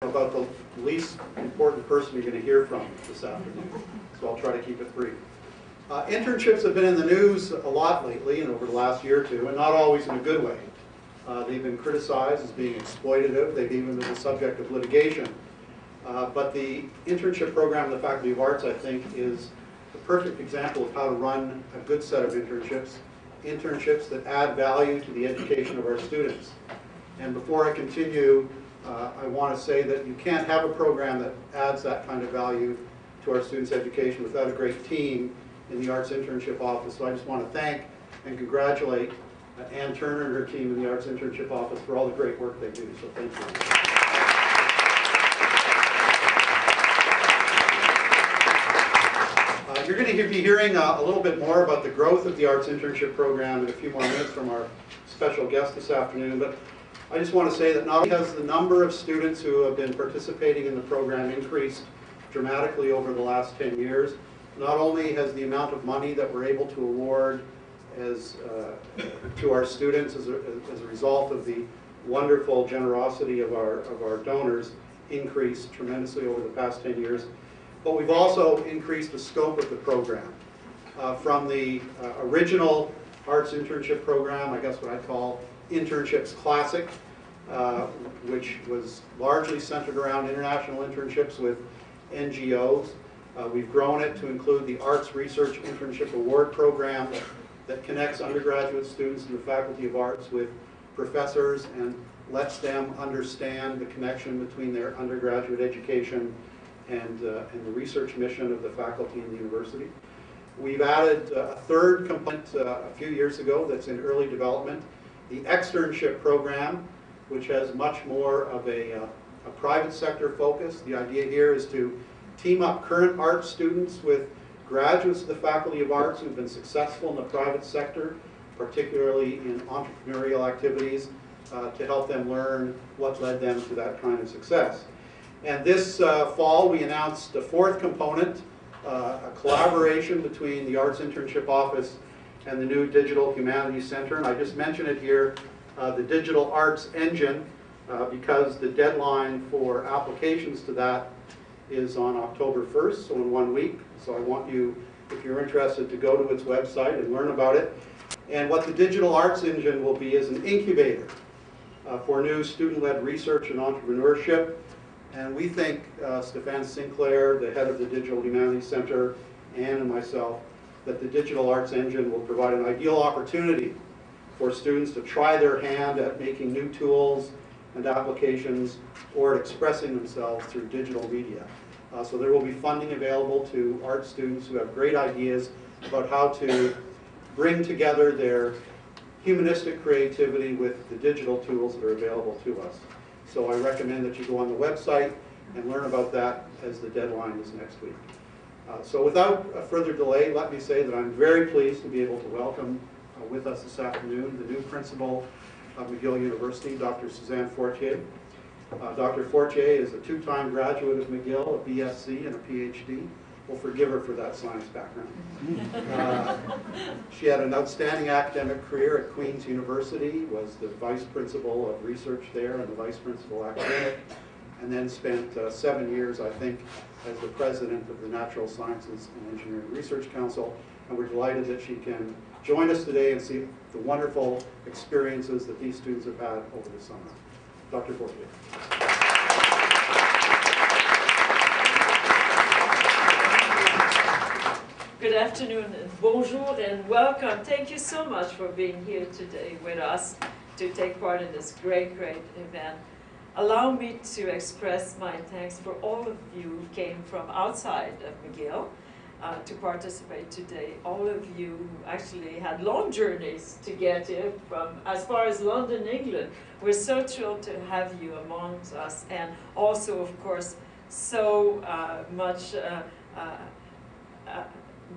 about the least important person you're going to hear from this afternoon, so I'll try to keep it brief. Internships have been in the news a lot lately and over the last year or two, and not always in a good way. They've been criticized as being exploitative. They've even been the subject of litigation. But the internship program in the Faculty of Arts, I think, is the perfect example of how to run a good set of internships that add value to the education of our students. And before I continue, I want to say that you can't have a program that adds that kind of value to our students' education without a great team in the Arts Internship Office. So I just want to thank and congratulate Ann Turner and her team in the Arts Internship Office for all the great work they do. So thank you. You're going to be hearing a little bit more about the growth of the Arts Internship Program in a few more minutes from our special guest this afternoon. But I just want to say that not only has the number of students who have been participating in the program increased dramatically over the last 10 years, not only has the amount of money that we're able to award to our students as a result of the wonderful generosity of our donors increased tremendously over the past 10 years, but we've also increased the scope of the program. From the original Arts Internship Program, I guess what I'd call Internships Classic, which was largely centered around international internships with NGOs. We've grown it to include the Arts Research Internship Award Program that connects undergraduate students in the Faculty of Arts with professors and lets them understand the connection between their undergraduate education and the research mission of the faculty in the university. We've added a third component a few years ago that's in early development, the Externship Program, which has much more of a private sector focus. The idea here is to team up current art students with graduates of the Faculty of Arts who've been successful in the private sector, particularly in entrepreneurial activities, to help them learn what led them to that kind of success. And this fall we announced a fourth component, a collaboration between the Arts Internship Office and the new Digital Humanities Center. And I just mention it here, the Digital Arts Engine, because the deadline for applications to that is on October 1st, so in 1 week. So I want you, if you're interested, to go to its website and learn about it. And what the Digital Arts Engine will be is an incubator for new student-led research and entrepreneurship. And we think, Stefan Sinclair, the head of the Digital Humanities Center, Ann and myself, that the Digital Arts Engine will provide an ideal opportunity for students to try their hand at making new tools and applications or at expressing themselves through digital media. So there will be funding available to art students who have great ideas about how to bring together their humanistic creativity with the digital tools that are available to us. So I recommend that you go on the website and learn about that as the deadline is next week. So without further delay, let me say that I'm very pleased to be able to welcome with us this afternoon the new principal of McGill University, Dr. Suzanne Fortier. Dr. Fortier is a two-time graduate of McGill, a BSc and a PhD. We'll forgive her for that science background. She had an outstanding academic career at Queen's University, was the vice principal of research there and the vice principal academic, and then spent 7 years, I think, as the president of the Natural Sciences and Engineering Research Council. And we're delighted that she can join us today and see the wonderful experiences that these students have had over the summer. Dr. Fortier. Good afternoon, and bonjour, and welcome. Thank you so much for being here today with us to take part in this great, great event. Allow me to express my thanks for all of you who came from outside of McGill to participate today. All of you who actually had long journeys to get here from as far as London, England. We're so thrilled to have you amongst us, and also, of course, so much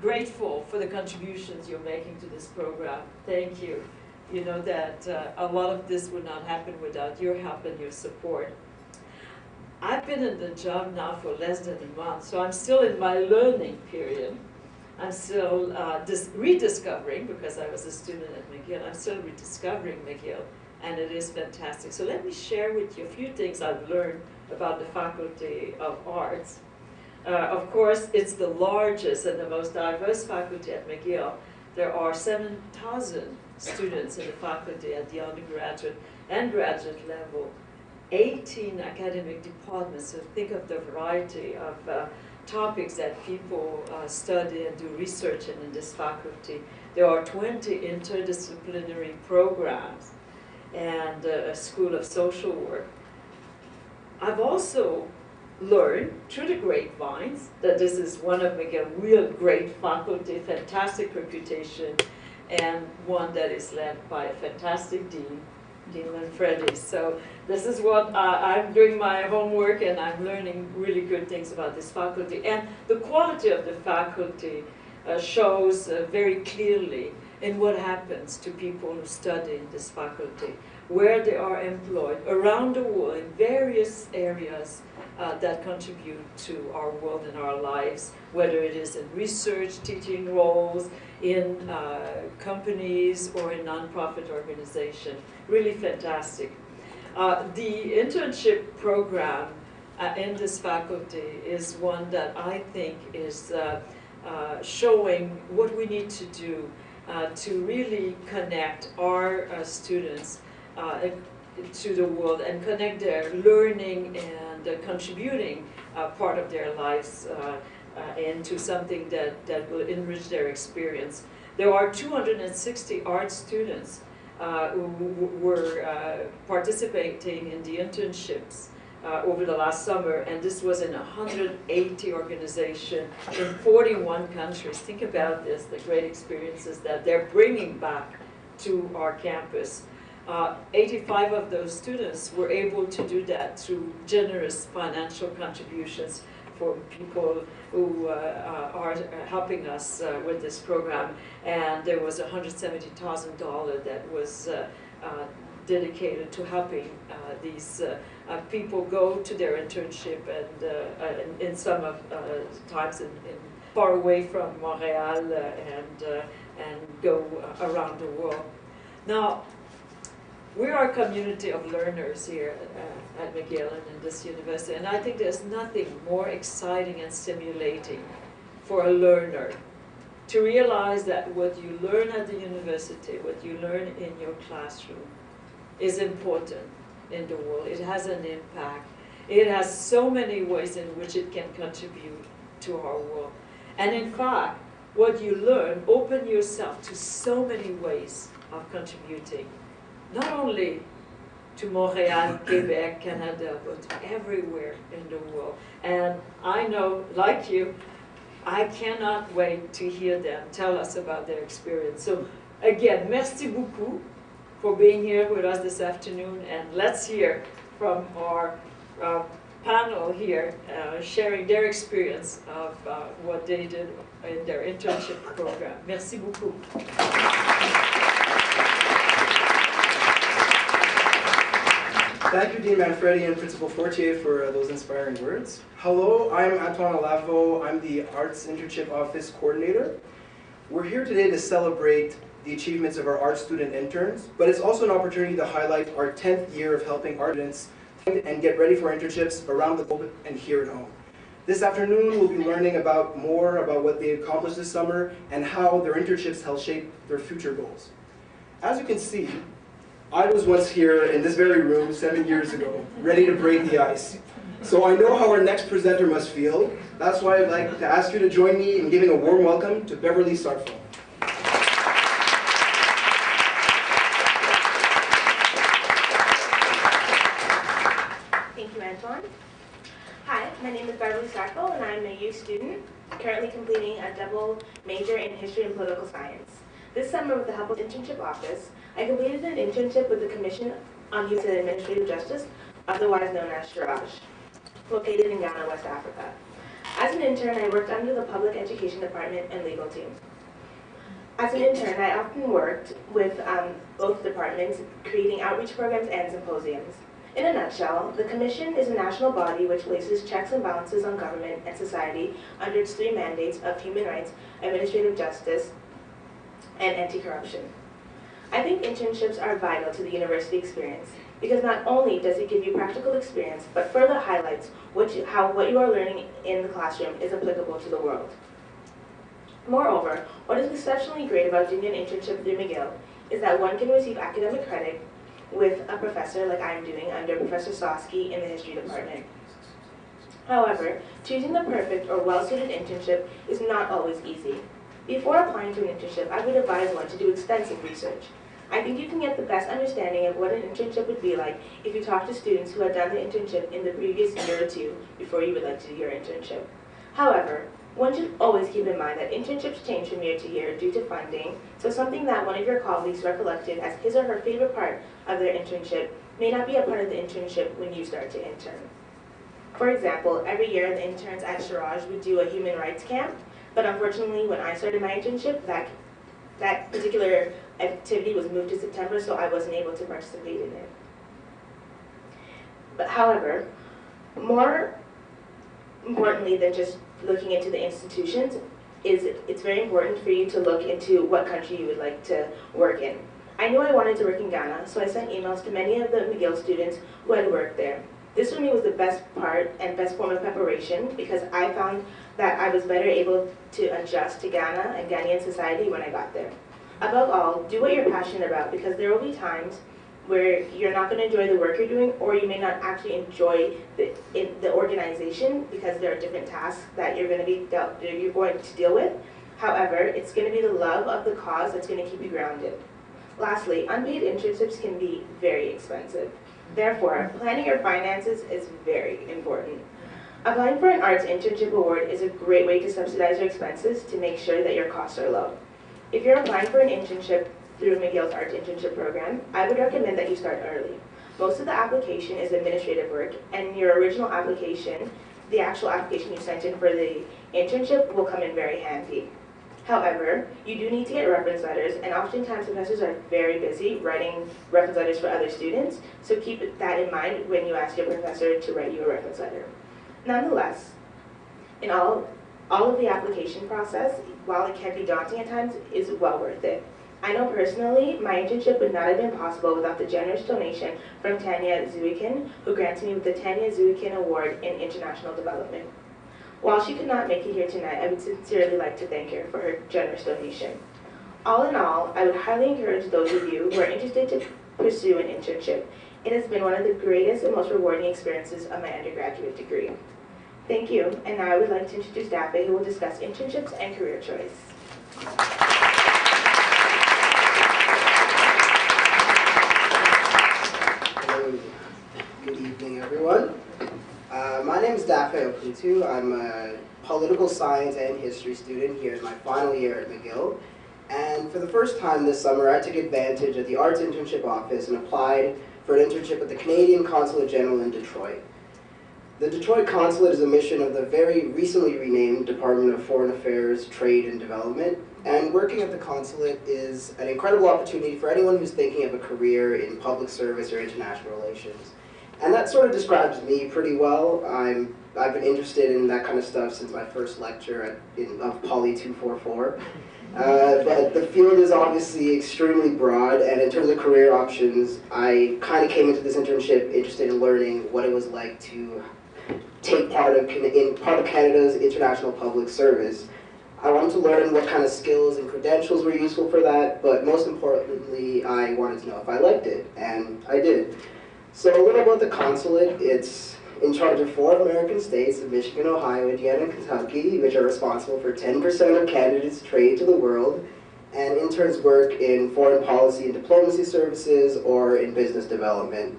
grateful for the contributions you're making to this program. Thank you. You know that a lot of this would not happen without your help and your support. I've been in the job now for less than a month, so I'm still in my learning period. I'm still rediscovering, because I was a student at McGill, I'm still rediscovering McGill, and it is fantastic. So let me share with you a few things I've learned about the Faculty of Arts. Of course, it's the largest and the most diverse faculty at McGill. There are 7,000 students in the faculty at the undergraduate and graduate level, 18 academic departments, so think of the variety of topics that people study and do research in this faculty. There are 20 interdisciplinary programs and a School of Social Work. I've also learned through the grapevines that this is one of McGill real great faculty, fantastic reputation, and one that is led by a fantastic dean, Dean Manfredi. So this is what I'm doing my homework, and I'm learning really good things about this faculty. And the quality of the faculty shows very clearly in what happens to people who study in this faculty, where they are employed around the world in various areas that contribute to our world and our lives, whether it is in research, teaching roles, in companies, or in nonprofit organizations. Really fantastic. The internship program in this faculty is one that I think is showing what we need to do to really connect our students to the world and connect their learning and contributing part of their lives into something that will enrich their experience. There are 260 art students who were participating in the internships over the last summer, and this was in 180 organizations in 41 countries. Think about this, the great experiences that they're bringing back to our campus. 85 of those students were able to do that through generous financial contributions for people who are helping us with this program. And there was $170,000 that was dedicated to helping these people go to their internship, and in some of times in far away from Montreal, and go around the world. Now, we are a community of learners here at McGill and in this university, and I think there's nothing more exciting and stimulating for a learner to realize that what you learn at the university, what you learn in your classroom, is important in the world. It has an impact. It has so many ways in which it can contribute to our world. And in fact, what you learn opens yourself to so many ways of contributing, not only to Montreal, Quebec, Canada, but everywhere in the world. And I know, like you, I cannot wait to hear them tell us about their experience. So again, merci beaucoup for being here with us this afternoon, and let's hear from our panel here sharing their experience of what they did in their internship program. Merci beaucoup. Thank you, Dean Manfredi and Principal Fortier, for those inspiring words. Hello, I'm Antoine Alafo. I'm the Arts Internship Office Coordinator. We're here today to celebrate the achievements of our art student interns, but it's also an opportunity to highlight our 10th year of helping art students and get ready for internships around the globe and here at home. This afternoon, we'll be learning more about what they accomplished this summer and how their internships help shape their future goals. As you can see, I was once here in this very room 7 years ago, ready to break the ice. So I know how our next presenter must feel. That's why I'd like to ask you to join me in giving a warm welcome to Beverly Sartfeld. Thank you, Antoine. Hi, my name is Beverly Sartfeld, and I'm a youth student currently completing a double major in history and political science. This summer, with the help of the Internship Office, I completed an internship with the Commission on Youth and Administrative Justice, otherwise known as Shiraj, located in Ghana, West Africa. As an intern, I worked under the Public Education Department and legal team. As an intern, I often worked with both departments, creating outreach programs and symposiums. In a nutshell, the Commission is a national body which places checks and balances on government and society under its 3 mandates of human rights, administrative justice, and anti-corruption. I think internships are vital to the university experience. because not only does it give you practical experience, but further highlights how what you are learning in the classroom is applicable to the world. Moreover, what is exceptionally great about doing an internship through McGill is that one can receive academic credit with a professor like I'm doing under Professor Sosky in the history department. However, choosing the perfect or well-suited internship is not always easy. Before applying to an internship, I would advise one to do extensive research. I think you can get the best understanding of what an internship would be like if you talk to students who had done the internship in the previous year or two before you would like to do your internship. However, one should always keep in mind that internships change from year to year due to funding, so something that one of your colleagues recollected as his or her favorite part of their internship may not be a part of the internship when you start to intern. For example, every year the interns at Shiraj would do a human rights camp, but unfortunately when I started my internship, that particular activity was moved to September, so I wasn't able to participate in it. But however, more importantly than just looking into the institutions, it's very important for you to look into what country you would like to work in. I knew I wanted to work in Ghana, so I sent emails to many of the McGill students who had worked there. This for me was the best part and best form of preparation because I found that I was better able to adjust to Ghana and Ghanaian society when I got there. Above all, do what you're passionate about because there will be times where you're not going to enjoy the work you're doing, or you may not actually enjoy the organization because there are different tasks that you're going to deal with. However, it's going to be the love of the cause that's going to keep you grounded. Lastly, unpaid internships can be very expensive. Therefore, planning your finances is very important. Applying for an arts internship award is a great way to subsidize your expenses to make sure that your costs are low. If you're applying for an internship through McGill's Art Internship Program, I would recommend that you start early. Most of the application is administrative work, and your original application, the actual application you sent in for the internship, will come in very handy. However, you do need to get reference letters, and oftentimes professors are very busy writing reference letters for other students, so keep that in mind when you ask your professor to write you a reference letter. Nonetheless, in all of the application process, while it can be daunting at times, is well worth it. I know personally, my internship would not have been possible without the generous donation from Tanya Zuikin, who granted me with the Tanya Zuikin Award in International Development. While she could not make it here tonight, I would sincerely like to thank her for her generous donation. All in all, I would highly encourage those of you who are interested to pursue an internship. It has been one of the greatest and most rewarding experiences of my undergraduate degree. Thank you, and now I would like to introduce Daphne, who will discuss internships and career choice. Good evening, everyone. My name is Daphne Okutu. I'm a political science and history student here in my final year at McGill. And for the first time this summer, I took advantage of the Arts Internship Office and applied for an internship at the Canadian Consulate General in Detroit. The Detroit Consulate is a mission of the very recently renamed Department of Foreign Affairs, Trade and Development. And working at the consulate is an incredible opportunity for anyone who's thinking of a career in public service or international relations. And that sort of describes me pretty well. I've been interested in that kind of stuff since my first lecture of Poly 244. But the field is obviously extremely broad, and in terms of career options, I kind of came into this internship interested in learning what it was like to take part in Canada's international public service. I wanted to learn what kind of skills and credentials were useful for that, but most importantly, I wanted to know if I liked it, and I did. So a little about the consulate. It's in charge of 4 American states, of Michigan, Ohio, Indiana, and Kentucky, which are responsible for 10% of Canada's trade to the world, and interns work in foreign policy and diplomacy services or in business development.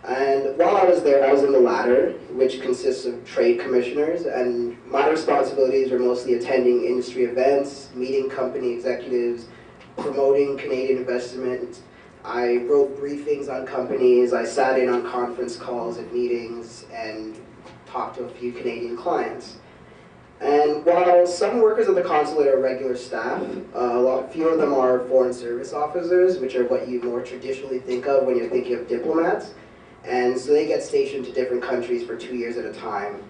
And while I was there, I was in the latter, which consists of trade commissioners, and my responsibilities were mostly attending industry events, meeting company executives, promoting Canadian investment. I wrote briefings on companies, I sat in on conference calls and meetings, and talked to a few Canadian clients. And while some workers at the consulate are regular staff, few of them are foreign service officers, which are what you more traditionally think of when you're thinking of diplomats. And so they get stationed to different countries for 2 years at a time.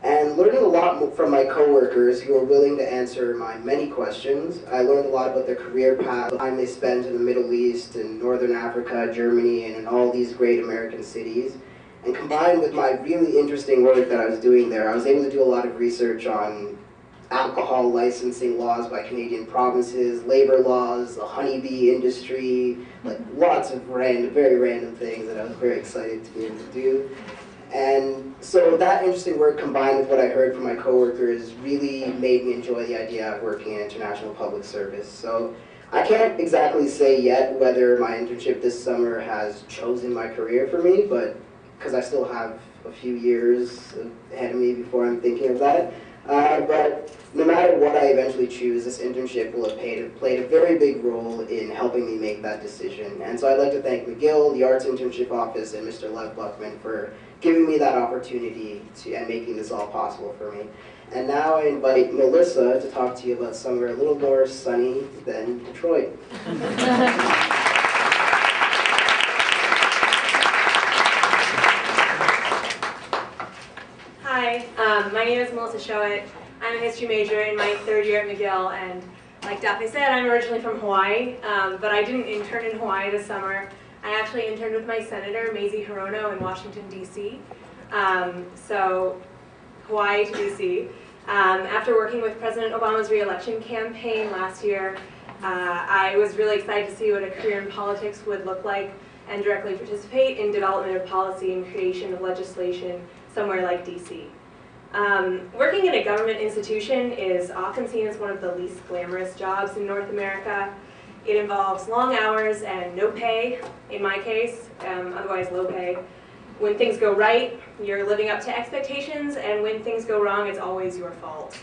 And learning a lot from my coworkers who were willing to answer my many questions. I learned a lot about their career path, the time they spent in the Middle East, in Northern Africa, Germany, and in all these great American cities. And combined with my really interesting work that I was doing there, I was able to do a lot of research on alcohol licensing laws by Canadian provinces, labor laws, the honeybee industry, like lots of very random things that I was very excited to be able to do. And so that interesting work combined with what I heard from my coworkers really made me enjoy the idea of working in international public service. So I can't exactly say yet whether my internship this summer has chosen my career for me, but because I still have a few years ahead of me before I'm thinking of that. But no matter what I eventually choose, this internship will have played a very big role in helping me make that decision. And so I'd like to thank McGill, the Arts Internship Office, and Mr. Lev Buckman for giving me that opportunity and making this all possible for me. And now I invite Melissa to talk to you about somewhere a little more sunny than Detroit. Hi, my name is Melissa Showett. I'm a history major in my third year at McGill, and like Daphne said, I'm originally from Hawaii, but I didn't intern in Hawaii this summer. I actually interned with my senator, Mazie Hirono, in Washington, D.C. So Hawaii to D.C. After working with President Obama's re-election campaign last year, I was really excited to see what a career in politics would look like and directly participate in development of policy and creation of legislation somewhere like DC. Working in a government institution is often seen as one of the least glamorous jobs in North America. It involves long hours and no pay, in my case, otherwise low pay. When things go right, you're living up to expectations, and when things go wrong, it's always your fault.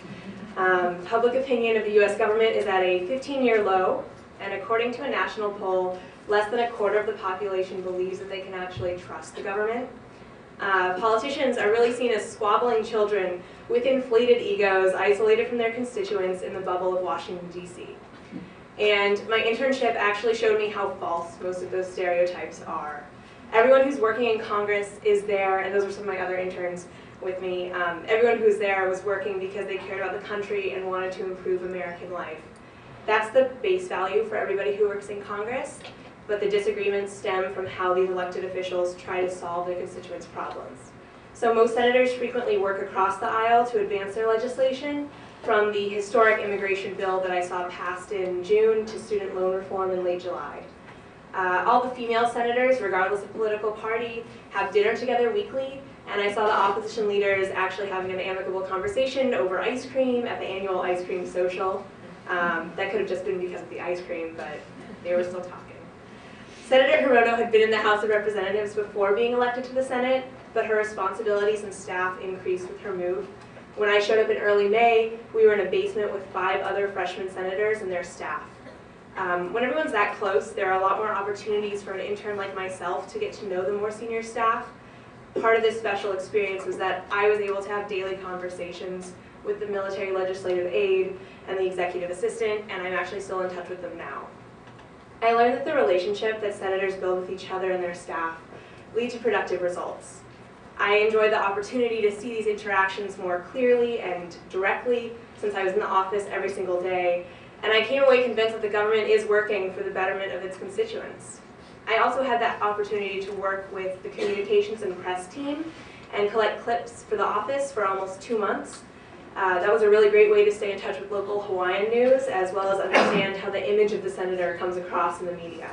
Public opinion of the US government is at a 15-year low, and according to a national poll, less than a quarter of the population believes that they can actually trust the government. Politicians are really seen as squabbling children with inflated egos, isolated from their constituents in the bubble of Washington, D.C. And my internship actually showed me how false most of those stereotypes are. Everyone who's working in Congress is there, and those were some of my other interns with me. Everyone who's there was working because they cared about the country and wanted to improve American life. That's the base value for everybody who works in Congress, but the disagreements stem from how these elected officials try to solve their constituents' problems. So most senators frequently work across the aisle to advance their legislation, from the historic immigration bill that I saw passed in June to student loan reform in late July. All the female senators, regardless of political party, have dinner together weekly, and I saw the opposition leaders actually having an amicable conversation over ice cream at the annual ice cream social. That could have just been because of the ice cream, but they were still talking. Senator Hirono had been in the House of Representatives before being elected to the Senate, but her responsibilities and staff increased with her move. When I showed up in early May, we were in a basement with 5 other freshman senators and their staff. When everyone's that close, there are a lot more opportunities for an intern like myself to get to know the more senior staff. Part of this special experience was that I was able to have daily conversations with the military legislative aide and the executive assistant, and I'm actually still in touch with them now. I learned that the relationship that senators build with each other and their staff lead to productive results. I enjoyed the opportunity to see these interactions more clearly and directly since I was in the office every single day, and I came away convinced that the government is working for the betterment of its constituents. I also had that opportunity to work with the communications and press team and collect clips for the office for almost 2 months. That was a really great way to stay in touch with local Hawaiian news, as well as understand how the image of the senator comes across in the media.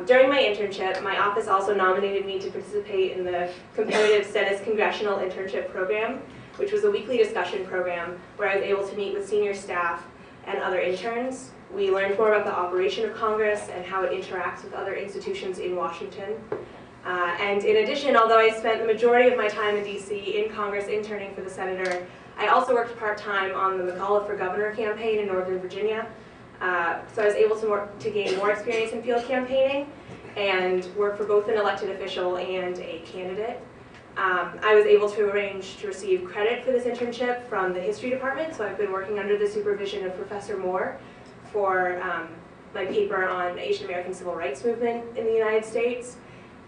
During my internship, my office also nominated me to participate in the Competitive Status Congressional Internship Program, which was a weekly discussion program where I was able to meet with senior staff and other interns. We learned more about the operation of Congress and how it interacts with other institutions in Washington. And in addition, although I spent the majority of my time in DC in Congress interning for the senator, I also worked part-time on the McAuliffe for Governor campaign in Northern Virginia. So I was able to gain more experience in field campaigning and work for both an elected official and a candidate. I was able to arrange to receive credit for this internship from the history department, so I've been working under the supervision of Professor Moore for my paper on Asian American Civil Rights Movement in the United States.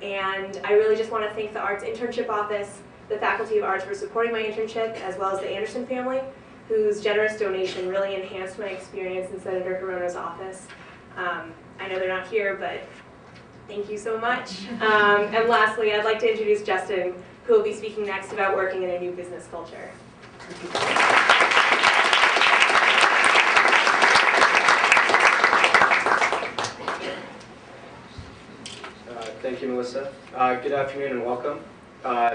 And I really just want to thank the Arts Internship Office, the Faculty of Arts for supporting my internship, as well as the Anderson family, whose generous donation really enhanced my experience in Senator Hirono's office. I know they're not here, but thank you so much. And lastly, I'd like to introduce Justin, who will be speaking next about working in a new business culture. Thank you, Melissa. Good afternoon and welcome.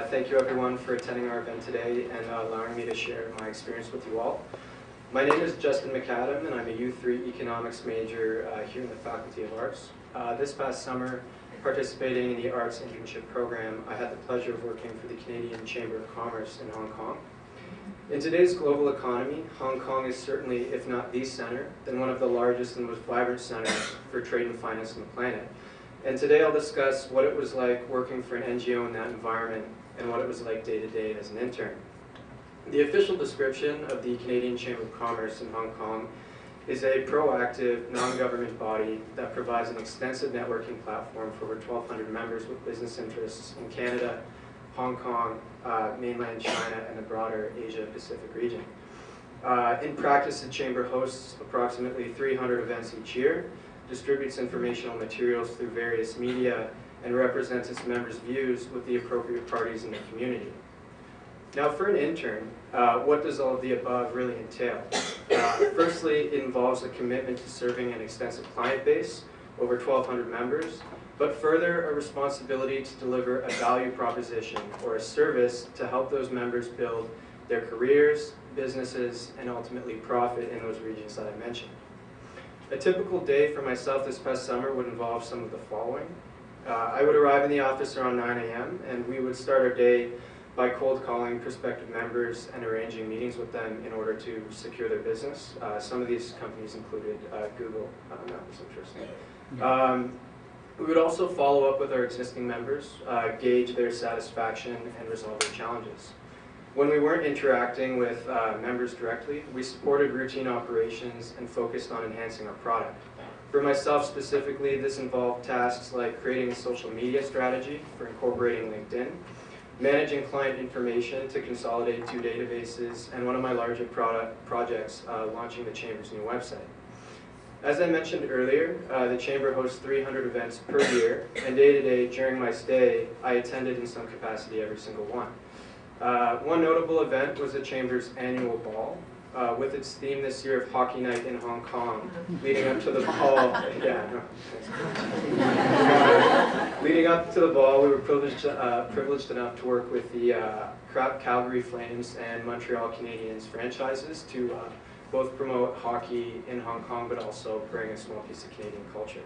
Thank you everyone for attending our event today and allowing me to share my experience with you all. My name is Justin McAdam and I'm a U3 economics major here in the Faculty of Arts. This past summer, participating in the Arts Internship program, I had the pleasure of working for the Canadian Chamber of Commerce in Hong Kong. In today's global economy, Hong Kong is certainly, if not the center, then one of the largest and most vibrant centers for trade and finance on the planet. And today I'll discuss what it was like working for an NGO in that environment and what it was like day to day as an intern. The official description of the Canadian Chamber of Commerce in Hong Kong is a proactive, non-government body that provides an extensive networking platform for over 1,200 members with business interests in Canada, Hong Kong, mainland China, and the broader Asia-Pacific region. In practice, the Chamber hosts approximately 300 events each year, distributes informational materials through various media, and represents its members' views with the appropriate parties in the community. Now, for an intern, what does all of the above really entail? Firstly, it involves a commitment to serving an extensive client base, over 1,200 members, but further a responsibility to deliver a value proposition or a service to help those members build their careers, businesses, and ultimately profit in those regions that I mentioned. A typical day for myself this past summer would involve some of the following. I would arrive in the office around 9 a.m. and we would start our day by cold calling prospective members and arranging meetings with them in order to secure their business. Some of these companies included Google. That was interesting. We would also follow up with our existing members, gauge their satisfaction, and resolve their challenges. When we weren't interacting with members directly, we supported routine operations and focused on enhancing our product. For myself specifically, this involved tasks like creating a social media strategy for incorporating LinkedIn, managing client information to consolidate 2 databases, and one of my larger projects, launching the Chamber's new website. As I mentioned earlier, the Chamber hosts 300 events per year, and day to day during my stay, I attended in some capacity every single one. One notable event was the Chamber's annual ball, with its theme this year of Hockey Night in Hong Kong, leading up to the ball. Leading up to the ball, we were privileged enough to work with the Calgary Flames and Montreal Canadiens franchises to both promote hockey in Hong Kong, but also bring a small piece of Canadian culture.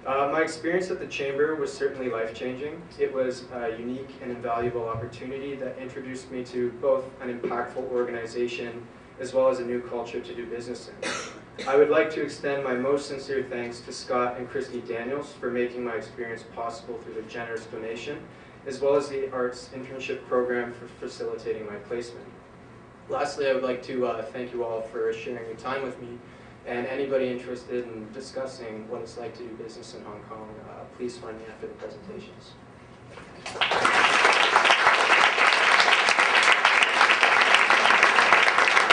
My experience at the Chamber was certainly life-changing. It was a unique and invaluable opportunity that introduced me to both an impactful organization as well as a new culture to do business in. I would like to extend my most sincere thanks to Scott and Christy Daniels for making my experience possible through their generous donation, as well as the Arts Internship program for facilitating my placement. Lastly, I would like to thank you all for sharing your time with me, and anybody interested in discussing what it's like to do business in Hong Kong, please find me after the presentations.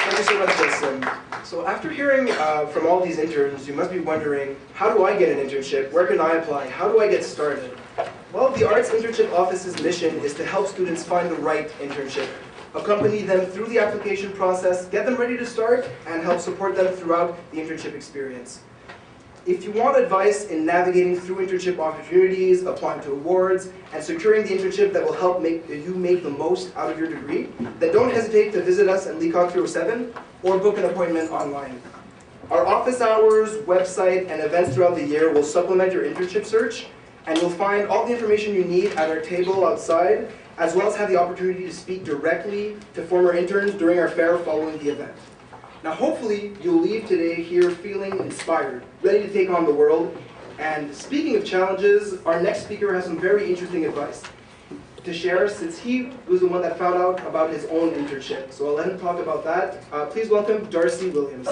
Thank you so much, Justin. So after hearing from all these interns, you must be wondering, how do I get an internship? Where can I apply? How do I get started? Well, the Arts Internship Office's mission is to help students find the right internship, accompany them through the application process, get them ready to start, and help support them throughout the internship experience. If you want advice in navigating through internship opportunities, applying to awards, and securing the internship that will help you make the most out of your degree, then don't hesitate to visit us at Leacock 307 or book an appointment online. Our office hours, website, and events throughout the year will supplement your internship search, and you'll find all the information you need at our table outside, as well as have the opportunity to speak directly to former interns during our fair following the event. Now hopefully you'll leave today here feeling inspired, ready to take on the world. And speaking of challenges, our next speaker has some very interesting advice to share, since he was the one that found out about his own internship. So I'll let him talk about that. Please welcome Darcy Williams.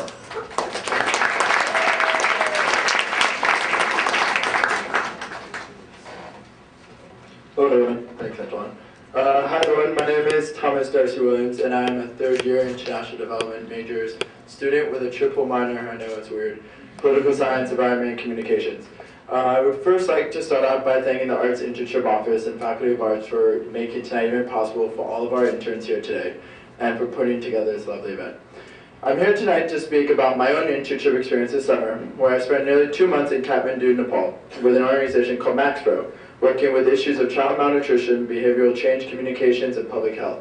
Hello, everyone. Thanks, Antoine. Hi, everyone. my name is Thomas Darcy Williams, and I'm a third-year International Development Majors student with a triple minor, I know it's weird, Political Science, Environment, and Communications. I would first like to start out by thanking the Arts Internship Office and Faculty of Arts for making tonight event possible for all of our interns here today, and for putting together this lovely event. I'm here tonight to speak about my own internship experience this summer, where I spent nearly 2 months in Kathmandu, Nepal, with an organization called MaxPro, working with issues of child malnutrition, behavioral change communications, and public health.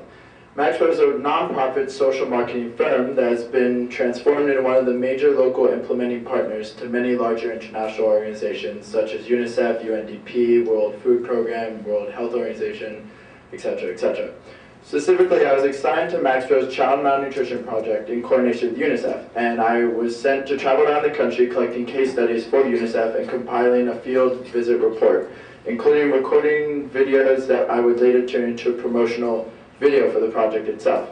MaxPro is a non-profit social marketing firm that has been transformed into one of the major local implementing partners to many larger international organizations such as UNICEF, UNDP, World Food Program, World Health Organization, etc., etc. Specifically, I was assigned to MaxPro's Child Malnutrition Project in coordination with UNICEF, and I was sent to travel around the country collecting case studies for UNICEF and compiling a field visit report, including recording videos that I would later turn into a promotional video for the project itself.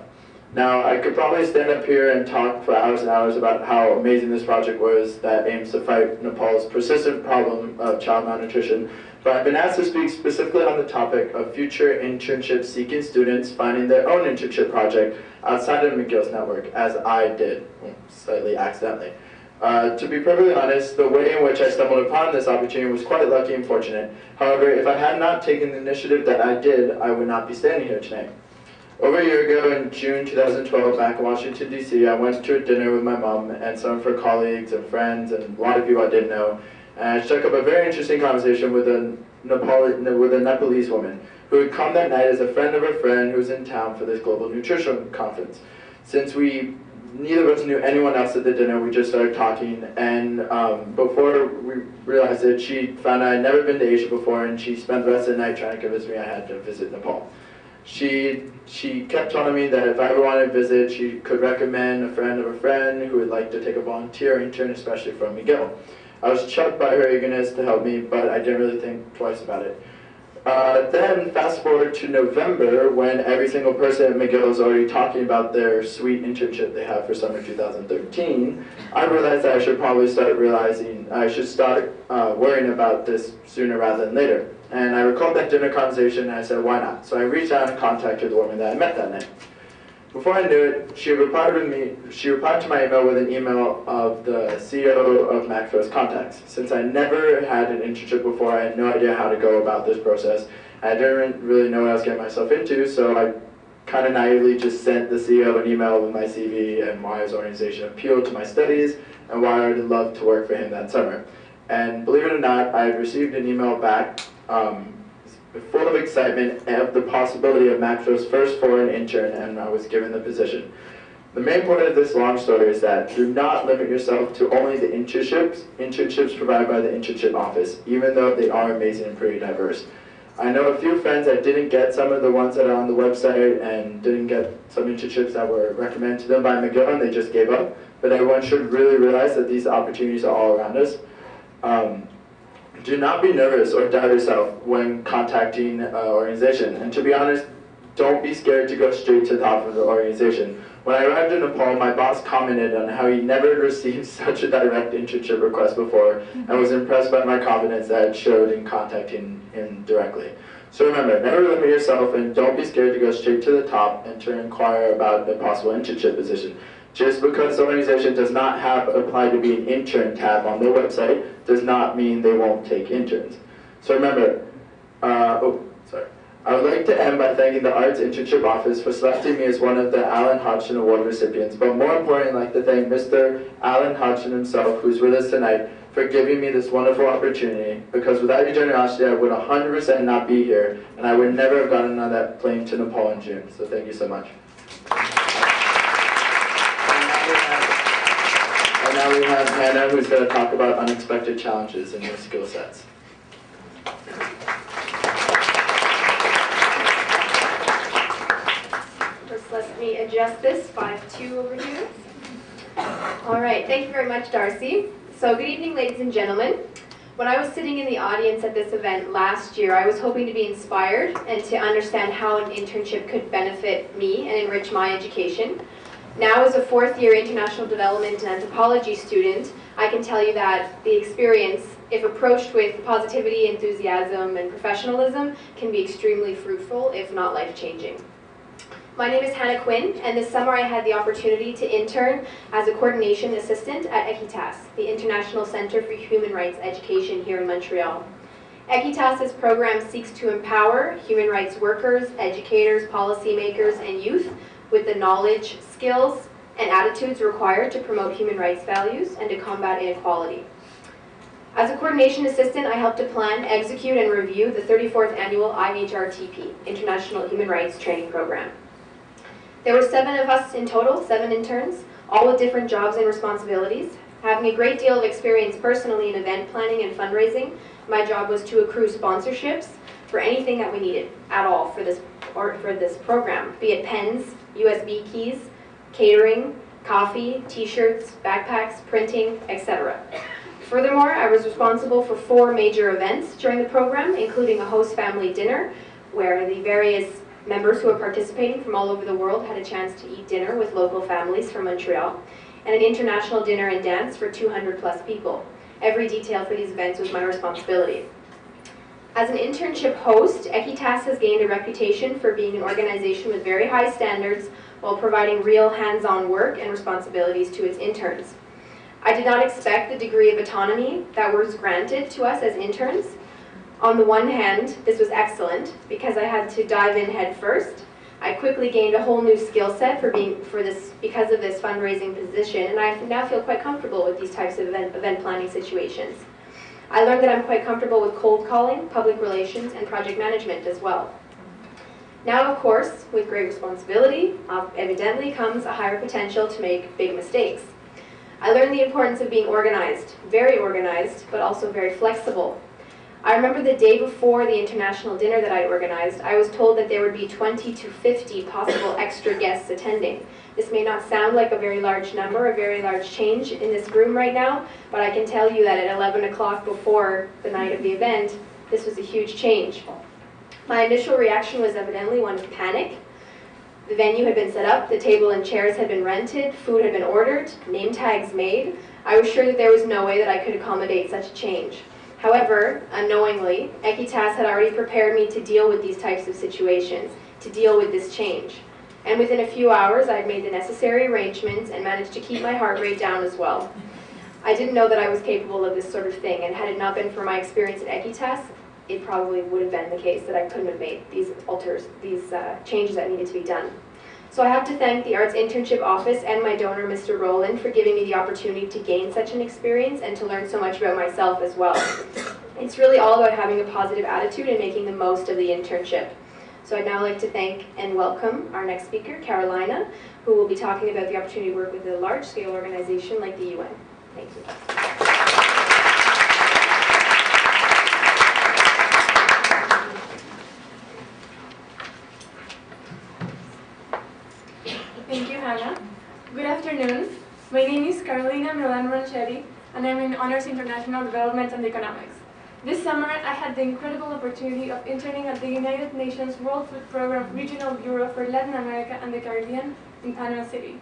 Now, I could probably stand up here and talk for hours and hours about how amazing this project was that aims to fight Nepal's persistent problem of child malnutrition, but I've been asked to speak specifically on the topic of future internship-seeking students finding their own internship project outside of McGill's network, as I did, slightly accidentally. To be perfectly honest, the way in which I stumbled upon this opportunity was quite lucky and fortunate. However, if I had not taken the initiative that I did, I would not be standing here tonight. Over a year ago, in June 2012, back in Washington, D.C., I went to a dinner with my mom and some of her colleagues and friends and a lot of people I didn't know. And I struck up a very interesting conversation with a Nepalese woman who had come that night as a friend of a friend who was in town for this global nutrition conference. Since neither of us knew anyone else at the dinner, we just started talking, and before we realized it, she found I had never been to Asia before, and she spent the rest of the night trying to convince me I had to visit Nepal. She kept telling me that if I ever wanted to visit, she could recommend a friend of a friend who would like to take a volunteer intern, especially from McGill. I was chucked by her eagerness to help me, but I didn't really think twice about it. Then fast forward to November, when every single person at McGill is already talking about their sweet internship they have for summer 2013, I realized that I should probably start worrying about this sooner rather than later. And I recalled that dinner conversation and I said, why not? So I reached out and contacted the woman that I met that night. Before I knew it, she replied to my email with an email of the CEO of MaxPro's contacts. Since I never had an internship before, I had no idea how to go about this process. I didn't really know what I was getting myself into, so I kind of naively just sent the CEO an email with my CV and why his organization appealed to my studies and why I would love to work for him that summer. And believe it or not, I had received an email back full of excitement of the possibility of MaxPro's first foreign intern, and I was given the position. The main point of this long story is that do not limit yourself to only the internships provided by the internship office, even though they are amazing and pretty diverse. I know a few friends that didn't get some of the ones that are on the website and didn't get some internships that were recommended to them by McGill and they just gave up, but everyone should really realize that these opportunities are all around us. Do not be nervous or doubt yourself when contacting an organization. And to be honest, don't be scared to go straight to the top of the organization. When I arrived in Nepal, my boss commented on how he never received such a direct internship request before and was impressed by my confidence that it showed in contacting him directly. So remember, never limit yourself and don't be scared to go straight to the top and to inquire about a possible internship position. Just because the organization does not have apply to be an intern tab on their website does not mean they won't take interns. So remember, I would like to end by thanking the Arts Internship Office for selecting me as one of the Alan Hodgson Award recipients, but more importantly, I'd like to thank Mr. Alan Hodgson himself, who's with us tonight, for giving me this wonderful opportunity, because without your generosity, I would 100% not be here, and I would never have gotten on that plane to Nepal in June. So thank you so much. And now we have Hannah, who's going to talk about unexpected challenges in your skill sets. First, let me adjust this 5-2 over here. All right, thank you very much, Darcy. So good evening, ladies and gentlemen. When I was sitting in the audience at this event last year, I was hoping to be inspired and to understand how an internship could benefit me and enrich my education. Now, as a fourth-year international development and anthropology student, I can tell you that the experience, if approached with positivity, enthusiasm, and professionalism, can be extremely fruitful, if not life-changing. My name is Hannah Quinn, and this summer I had the opportunity to intern as a coordination assistant at Equitas, the International Center for Human Rights Education here in Montreal. Equitas's program seeks to empower human rights workers, educators, policymakers, and youth with the knowledge, skills, and attitudes required to promote human rights values and to combat inequality. As a coordination assistant, I helped to plan, execute, and review the 34th annual IHRTP, International Human Rights Training Program. There were 7 of us in total, 7 interns, all with different jobs and responsibilities. Having a great deal of experience personally in event planning and fundraising, my job was to accrue sponsorships for anything that we needed at all for this program, be it pens, USB keys, catering, coffee, t-shirts, backpacks, printing, etc. Furthermore, I was responsible for 4 major events during the program, including a host family dinner, where the various members who were participating from all over the world had a chance to eat dinner with local families from Montreal, and an international dinner and dance for 200 plus people. Every detail for these events was my responsibility. As an internship host, Equitas has gained a reputation for being an organization with very high standards while providing real hands-on work and responsibilities to its interns. I did not expect the degree of autonomy that was granted to us as interns. On the one hand, this was excellent because I had to dive in head first. I quickly gained a whole new skill set because of this fundraising position, and I now feel quite comfortable with these types of event planning situations. I learned that I'm quite comfortable with cold calling, public relations, and project management as well. Now, of course, with great responsibility, evidently comes a higher potential to make big mistakes. I learned the importance of being organized, but also very flexible. I remember the day before the international dinner that I organized, I was told that there would be 20 to 50 possible extra guests attending. This may not sound like a very large number, a very large change in this room right now, but I can tell you that at 11 o'clock before the night of the event, this was a huge change. My initial reaction was evidently one of panic. The venue had been set up, the table and chairs had been rented, food had been ordered, name tags made. I was sure that there was no way that I could accommodate such a change. However, unknowingly, Equitas had already prepared me to deal with these types of situations, to deal with this change. And within a few hours, I had made the necessary arrangements and managed to keep my heart rate down as well. I didn't know that I was capable of this sort of thing, and had it not been for my experience at Equitas, it probably would have been the case that I couldn't have made these changes that needed to be done. So I have to thank the Arts Internship Office and my donor, Mr. Rollin, for giving me the opportunity to gain such an experience and to learn so much about myself as well. It's really all about having a positive attitude and making the most of the internship. So I'd now like to thank and welcome our next speaker, Carolina, who will be talking about the opportunity to work with a large-scale organization like the UN. Thank you. Thank you, Hannah. Good afternoon. My name is Carolina Milan Ranchetti, and I'm in Honors International Development and Economics. This summer, I had the incredible opportunity of interning at the United Nations World Food Program Regional Bureau for Latin America and the Caribbean in Panama City.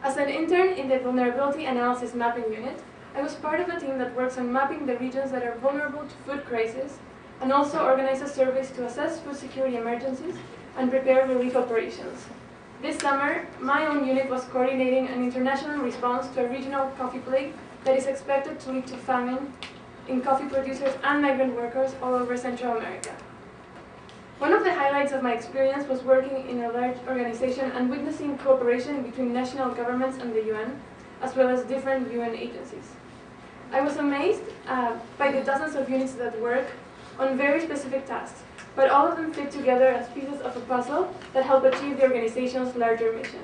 As an intern in the Vulnerability Analysis Mapping Unit, I was part of a team that works on mapping the regions that are vulnerable to food crisis, and also organizes surveys to assess food security emergencies and prepare relief operations. This summer, my own unit was coordinating an international response to a regional coffee plague that is expected to lead to famine in coffee producers and migrant workers all over Central America. One of the highlights of my experience was working in a large organization and witnessing cooperation between national governments and the UN, as well as different UN agencies. I was amazed by the dozens of units that work on very specific tasks, but all of them fit together as pieces of a puzzle that help achieve the organization's larger mission.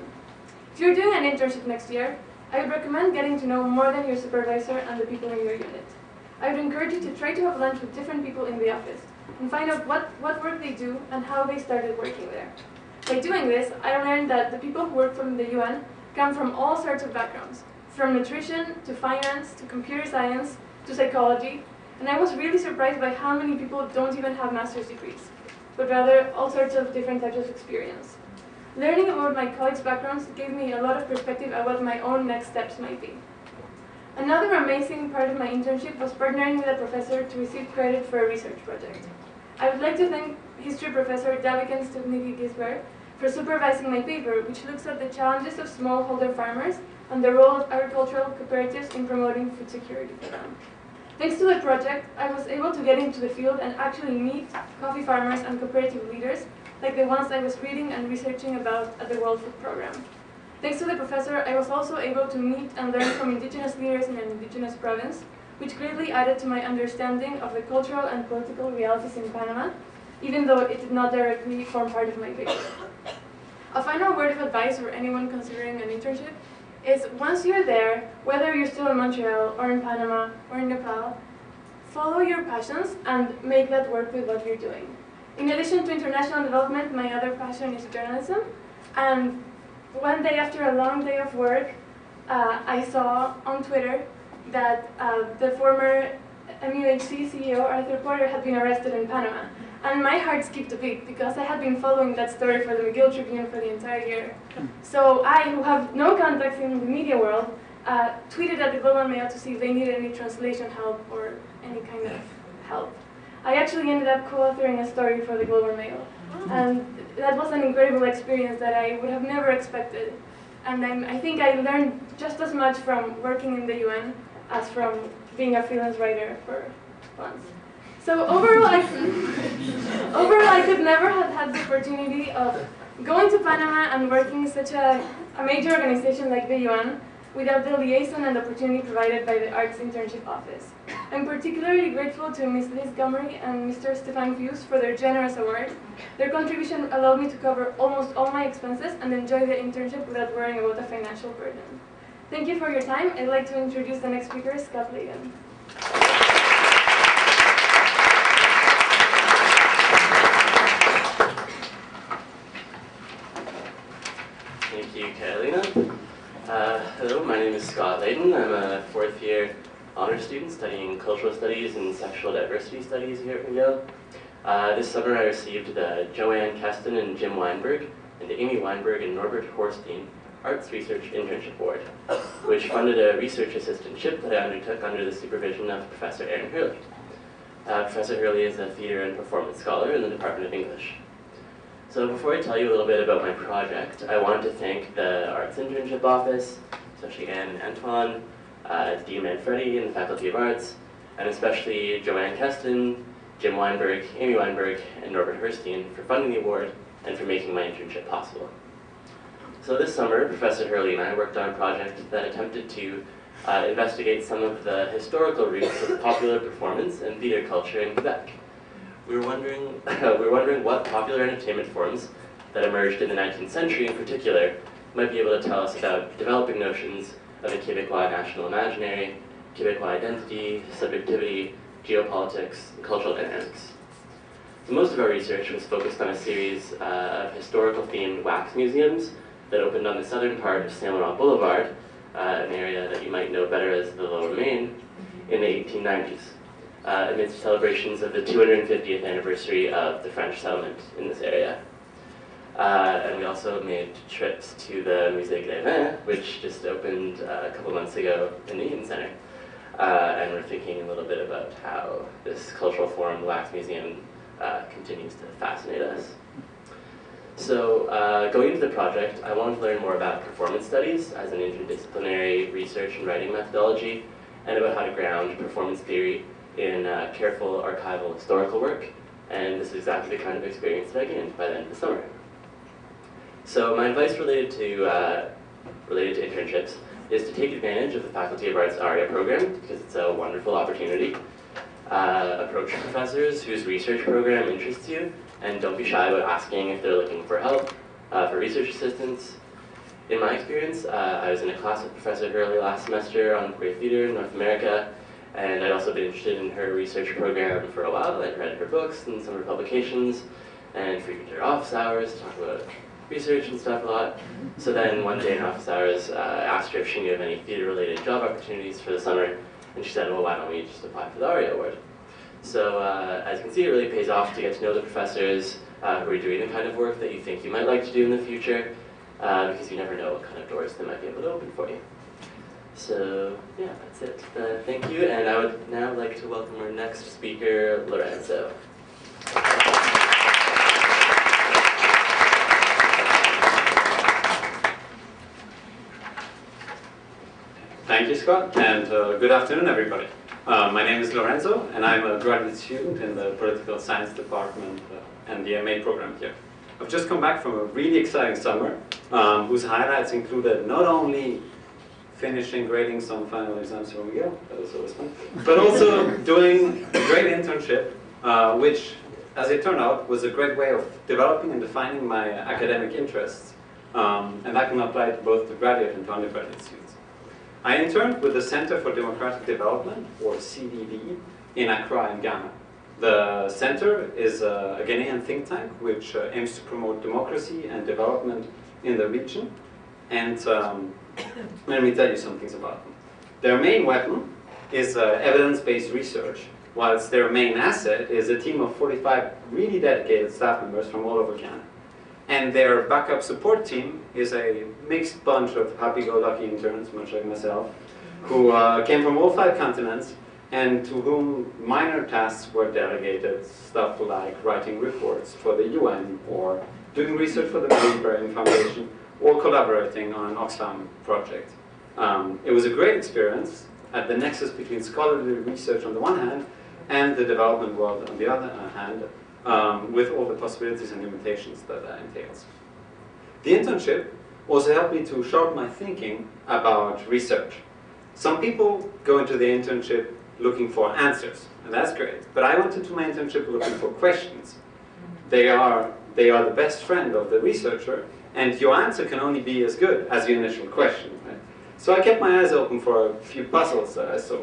If you're doing an internship next year, I would recommend getting to know more than your supervisor and the people in your unit. I would encourage you to try to have lunch with different people in the office and find out what work they do and how they started working there. By doing this, I learned that the people who work from the UN come from all sorts of backgrounds, from nutrition to finance to computer science to psychology, and I was really surprised by how many people don't even have master's degrees, but rather all sorts of different types of experience. Learning about my colleagues' backgrounds gave me a lot of perspective about what my own next steps might be. Another amazing part of my internship was partnering with a professor to receive credit for a research project. I would like to thank history professor Daviken Stupniki Gisberg for supervising my paper, which looks at the challenges of smallholder farmers and the role of agricultural cooperatives in promoting food security for them. Thanks to the project, I was able to get into the field and actually meet coffee farmers and cooperative leaders like the ones I was reading and researching about at the World Food Program. Thanks to the professor, I was also able to meet and learn from indigenous leaders in an indigenous province, which greatly added to my understanding of the cultural and political realities in Panama, even though it did not directly form part of my paper. A final word of advice for anyone considering an internship is once you're there, whether you're still in Montreal or in Panama or in Nepal, follow your passions and make that work with what you're doing. In addition to international development, my other passion is journalism, and one day after a long day of work, I saw on Twitter that the former MUHC CEO, Arthur Porter, had been arrested in Panama. And my heart skipped a beat because I had been following that story for the McGill Tribune for the entire year. So I, who have no contacts in the media world, tweeted at the Globe and Mail to see if they needed any translation help or any kind of help. I actually ended up co-authoring a story for the Globe and Mail. And that was an incredible experience that I would have never expected. And I think I learned just as much from working in the UN as from being a freelance writer for once. So overall, I could never have had the opportunity of going to Panama and working in such a major organization like the UN without the liaison and opportunity provided by the Arts Internship Office. I'm particularly grateful to Ms. Liz Gomery and Mr. Stefan Fuse for their generous award. Their contribution allowed me to cover almost all my expenses and enjoy the internship without worrying about a financial burden. Thank you for your time. I'd like to introduce the next speaker, Scott Laden. Thank you, Carolina. Hello, my name is Scott Laden. I'm a fourth year honors student studying cultural studies and sexual diversity studies here at McGill. This summer I received the Joanne Keston and Jim Weinberg and Amy Weinberg and Norbert Horstein Arts Research Internship Award, which funded a research assistantship that I undertook under the supervision of Professor Aaron Hurley. Professor Hurley is a theater and performance scholar in the Department of English. So before I tell you a little bit about my project, I wanted to thank the Arts Internship Office, especially Anne and Antoine, Dean Manfredi in the Faculty of Arts, and especially Joanne Keston, Jim Weinberg, Amy Weinberg, and Norbert Herstein for funding the award and for making my internship possible. So this summer, Professor Hurley and I worked on a project that attempted to investigate some of the historical roots of popular performance and theater culture in Quebec. We were wondering what popular entertainment forms that emerged in the 19th century in particular might be able to tell us about developing notions of a Quebecois national imaginary, Quebecois identity, subjectivity, geopolitics, and cultural dynamics. So most of our research was focused on a series of historical-themed wax museums that opened on the southern part of Saint Laurent Boulevard, an area that you might know better as the Lower Main, in the 1890s. Amidst celebrations of the 250th anniversary of the French settlement in this area. And we also made trips to the Musée Grévin, which just opened a couple months ago in the Eaton Center. And we're thinking a little bit about how this cultural forum, the Wax Museum, continues to fascinate us. So going into the project, I wanted to learn more about performance studies as an interdisciplinary research and writing methodology, and about how to ground performance theory in careful archival historical work, and this is exactly the kind of experience that I gained by the end of the summer. So my advice related to internships is to take advantage of the Faculty of Arts ARIA program, because it's a wonderful opportunity. Approach professors whose research program interests you, and don't be shy about asking if they're looking for help, for research assistance. In my experience, I was in a class with Professor Hurley last semester on queer theater in North America, and I'd also been interested in her research program for a while. I'd read her books and some of her publications, and frequented her office hours to talk about research and stuff a lot. So then one day in office hours, I asked her if she knew of any theater-related job opportunities for the summer, and she said, well, why don't we just apply for the ARIA award? So as you can see, it really pays off to get to know the professors who are doing the kind of work that you think you might like to do in the future, because you never know what kind of doors they might be able to open for you. So yeah, that's it. Thank you, and I would now like to welcome our next speaker, Lorenzo. Thank you, Scott, and good afternoon, everybody. My name is Lorenzo, and I'm a graduate student in the Political Science Department and the MA program here. I've just come back from a really exciting summer, whose highlights included not only finishing grading some final exams from Miguel, that was always fun, but also doing a great internship, which, as it turned out, was a great way of developing and defining my academic interests, and that can apply to both the graduate and to undergraduate students. I interned with the Center for Democratic Development, or CDD, in Accra in Ghana. The center is a Ghanaian think tank which aims to promote democracy and development in the region. And let me tell you some things about them. Their main weapon is evidence-based research, whilst their main asset is a team of 45 really dedicated staff members from all over Ghana. And their backup support team is a mixed bunch of happy-go-lucky interns, much like myself, who came from all 5 continents and to whom minor tasks were delegated, stuff like writing reports for the UN, or doing research for the Brain Foundation, or collaborating on an Oxfam project. It was a great experience at the nexus between scholarly research on the one hand and the development world on the other hand, with all the possibilities and limitations that that entails. The internship also helped me to sharpen my thinking about research. Some people go into the internship looking for answers, and that's great, but I went into my internship looking for questions. They are the best friend of the researcher, and your answer can only be as good as your initial question, right? So I kept my eyes open for a few puzzles that I saw.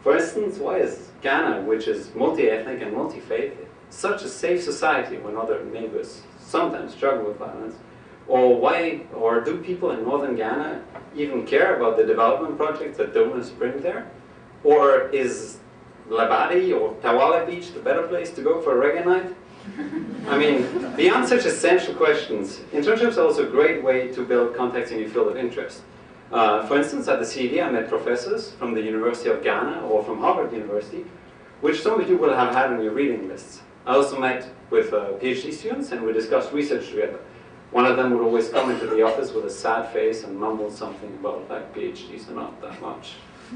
For instance, why is Ghana, which is multi-ethnic and multi-faith, such a safe society when other neighbors sometimes struggle with violence? Or do people in northern Ghana even care about the development projects that donors bring there? Or is Labadi or Tawala Beach the better place to go for a reggae night? I mean, beyond such essential questions, internships are also a great way to build contacts in your field of interest. For instance, at the CD, I met professors from the University of Ghana or from Harvard University, which some of you will have had on your reading lists. I also met with PhD students, and we discussed research together. One of them would always come into the office with a sad face and mumble something about like PhDs are not that much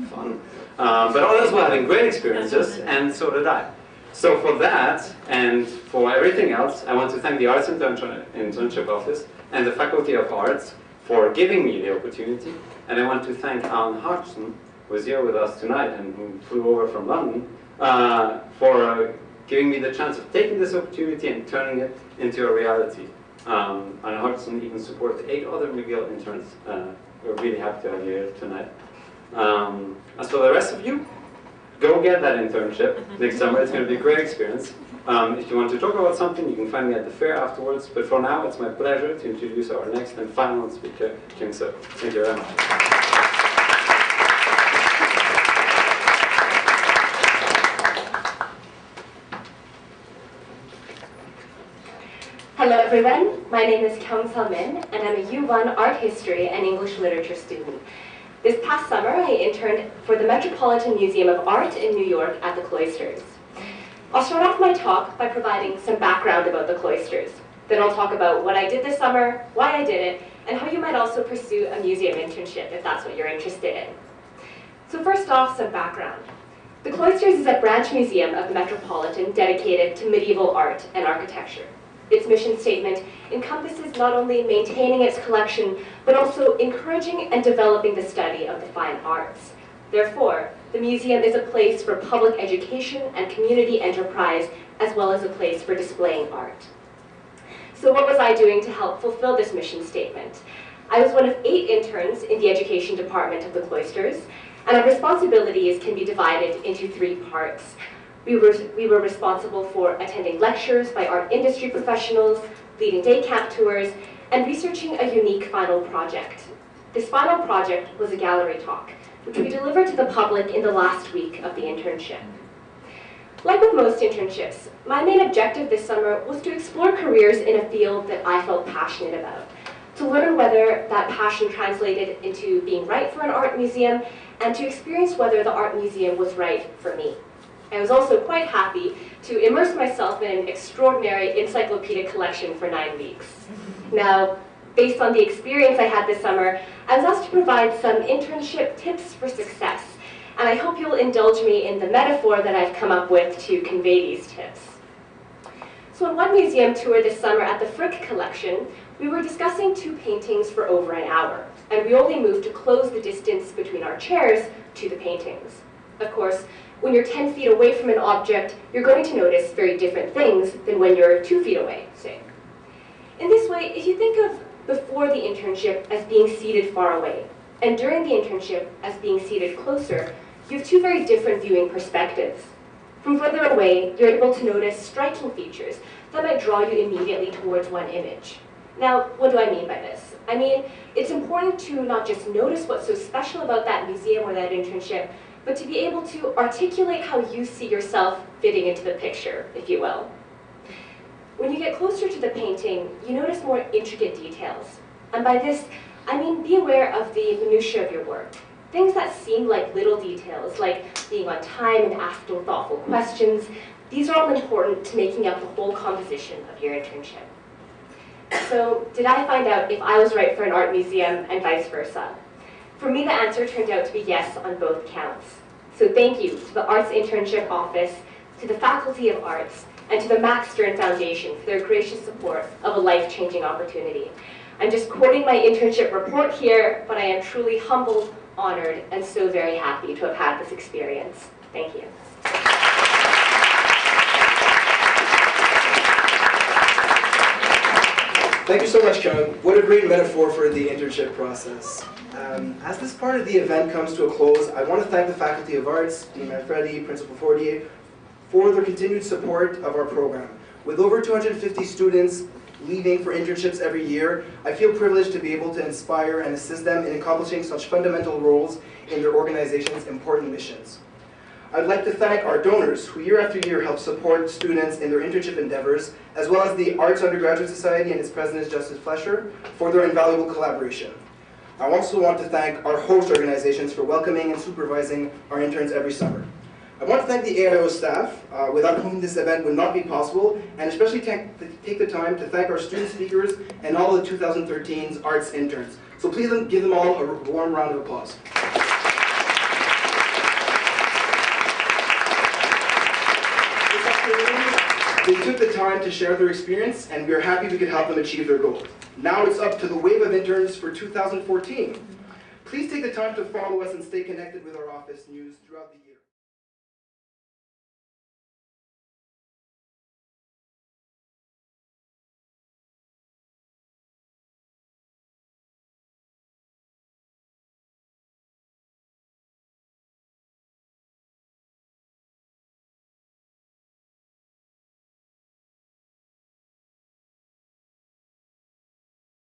fun. But others were having great experiences, and so did I. So for that, and for everything else, I want to thank the Arts Internship Office and the Faculty of Arts for giving me the opportunity. And I want to thank Alan Hodgson, who is here with us tonight and who flew over from London, for giving me the chance of taking this opportunity and turning it into a reality. And Hodgson even supported 8 other McGill interns. We're really happy to have you here tonight. As for the rest of you, go get that internship next summer. It's going to be a great experience. If you want to talk about something, you can find me at the fair afterwards. But for now, it's my pleasure to introduce our next and final speaker, Kim So. Thank you very much. Hello everyone, my name is Councilman, and I'm a U1 Art History and English Literature student. This past summer, I interned for the Metropolitan Museum of Art in New York at the Cloisters. I'll start off my talk by providing some background about the Cloisters. Then I'll talk about what I did this summer, why I did it, and how you might also pursue a museum internship if that's what you're interested in. So first off, some background. The Cloisters is a branch museum of the Metropolitan dedicated to medieval art and architecture. Its mission statement encompasses not only maintaining its collection, but also encouraging and developing the study of the fine arts. Therefore, the museum is a place for public education and community enterprise, as well as a place for displaying art. So what was I doing to help fulfill this mission statement? I was one of 8 interns in the education department of the Cloisters, and our responsibilities can be divided into 3 parts. We were responsible for attending lectures by art industry professionals, leading day camp tours, and researching a unique final project. This final project was a gallery talk, which we delivered to the public in the last week of the internship. Like with most internships, my main objective this summer was to explore careers in a field that I felt passionate about, to learn whether that passion translated into being right for an art museum, and to experience whether the art museum was right for me. I was also quite happy to immerse myself in an extraordinary encyclopedic collection for 9 weeks. Now, based on the experience I had this summer, I was asked to provide some internship tips for success. And I hope you'll indulge me in the metaphor that I've come up with to convey these tips. So on one museum tour this summer at the Frick collection, we were discussing 2 paintings for over an hour, and we only moved to close the distance between our chairs to the paintings. Of course, when you're 10 feet away from an object, you're going to notice very different things than when you're 2 feet away, say. In this way, if you think of before the internship as being seated far away, and during the internship as being seated closer, you have 2 very different viewing perspectives. From further away, you're able to notice striking features that might draw you immediately towards one image. Now, what do I mean by this? I mean, it's important to not just notice what's so special about that museum or that internship, but to be able to articulate how you see yourself fitting into the picture, if you will. When you get closer to the painting, you notice more intricate details. And by this, I mean be aware of the minutiae of your work. Things that seem like little details, like being on time and asking thoughtful questions, these are all important to making up the whole composition of your internship. So, did I find out if I was right for an art museum and vice versa? For me, the answer turned out to be yes on both counts. So thank you to the Arts Internship Office, to the Faculty of Arts, and to the Max Stern Foundation for their gracious support of a life-changing opportunity. I'm just quoting my internship report here, but I am truly humbled, honored, and so very happy to have had this experience. Thank you. Thank you so much, Karen. What a great metaphor for the internship process. As this part of the event comes to a close, I want to thank the Faculty of Arts, Dean Manfredi, Principal Fortier, for their continued support of our program. With over 250 students leaving for internships every year, I feel privileged to be able to inspire and assist them in accomplishing such fundamental roles in their organization's important missions. I'd like to thank our donors who year after year help support students in their internship endeavors, as well as the Arts Undergraduate Society and its president, Justice Flesher, for their invaluable collaboration. I also want to thank our host organizations for welcoming and supervising our interns every summer. I want to thank the AIO staff, without whom this event would not be possible, and especially take the time to thank our student speakers and all the 2013's arts interns. So please give them all a warm round of applause. They took the time to share their experience, and we are happy we could help them achieve their goals. Now it's up to the wave of interns for 2014. Please take the time to follow us and stay connected with our office news throughout the year.